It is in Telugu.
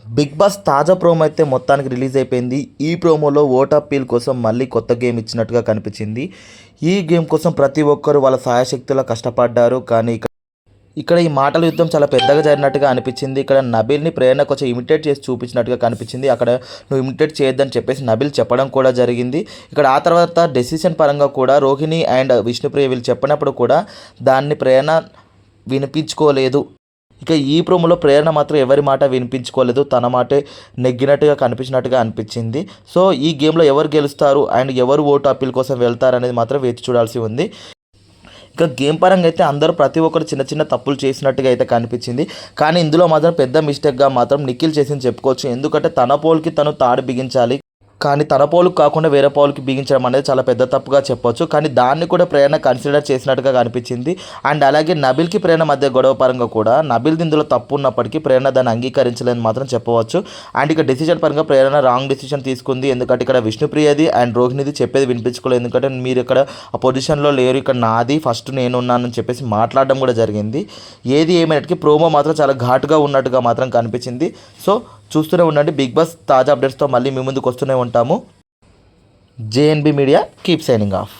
బిగ్ బాస్ తాజా ప్రోమో అయితే మొత్తానికి రిలీజ్ అయిపోయింది. ఈ ప్రోమోలో ఓట్ అప్పీల్ కోసం మళ్ళీ కొత్త గేమ్ ఇచ్చినట్టుగా కనిపించింది. ఈ గేమ్ కోసం ప్రతి ఒక్కరు వాళ్ళ సాయశక్తులా కష్టపడ్డారు. కానీ ఇక్కడ ఈ మాటల యుద్ధం చాలా పెద్దగా జరిగినట్టుగా అనిపించింది. ఇక్కడ నబిల్ని ప్రేరణ కొంచెం ఇమిటేట్ చేసి చూపించినట్టుగా కనిపించింది. అక్కడ నువ్వు ఇమిటేట్ చేయొద్దని చెప్పేసి నబిల్ చెప్పడం కూడా జరిగింది. ఇక్కడ ఆ తర్వాత డెసిషన్ పరంగా కూడా రోహిణి అండ్ విష్ణుప్రియ వీళ్ళు చెప్పినప్పుడు కూడా దాన్ని ప్రేరణ వినిపించుకోలేదు. ఇక ఈ ప్రోమోలో ప్రేరణ మాత్రం ఎవరి మాట వినిపించుకోలేదు, తన మాటే నెగ్గినట్టుగా కనిపించినట్టుగా అనిపించింది. సో ఈ గేమ్లో ఎవరు గెలుస్తారు అండ్ ఎవరు ఓటు అప్పీల్ కోసం వెళ్తారు అనేది మాత్రం వేచి చూడాల్సి ఉంది. ఇక గేమ్ పరంగా అయితే అందరూ ప్రతి ఒక్కరు చిన్న చిన్న తప్పులు చేసినట్టుగా అయితే కనిపించింది. కానీ ఇందులో మాత్రం పెద్ద మిస్టేక్గా మాత్రం నిఖిల్ చేసింది చెప్పుకోవచ్చు. ఎందుకంటే తన పోల్కి తను తాడు బిగించాలి, కానీ తన పోలుకు కాకుండా వేరే పోలుకి బిగించడం అనేది చాలా పెద్ద తప్పుగా చెప్పొచ్చు. కానీ దాన్ని కూడా ప్రేరణ కన్సిడర్ చేసినట్టుగా కనిపించింది. అండ్ అలాగే నబిల్కి ప్రేరణ మధ్య గొడవ పరంగా కూడా నబిల్ ఇందులో తప్పు ఉన్నప్పటికీ ప్రేరణ దాన్ని అంగీకరించలేని మాత్రం చెప్పవచ్చు. అండ్ ఇక డెసిషన్ పరంగా ప్రేరణ రాంగ్ డెసిషన్ తీసుకుంది. ఎందుకంటే ఇక్కడ విష్ణుప్రియది అండ్ రోహిణిది చెప్పేది వినిపించుకోలేదు. ఎందుకంటే మీరు ఇక్కడ ఆ పొజిషన్లో లేరు, ఇక్కడ నాది ఫస్ట్ నేనున్నానని చెప్పేసి మాట్లాడడం కూడా జరిగింది. ఏది ఏమైనట్టుకి ప్రోమో మాత్రం చాలా ఘాటుగా ఉన్నట్టుగా మాత్రం కనిపించింది. సో చూస్తూనే ఉండండి. బిగ్ బాస్ తాజా అప్డేట్స్తో మళ్ళీ మీ ముందుకు వస్తూనే ఉంటాము. JNB media keep signing off.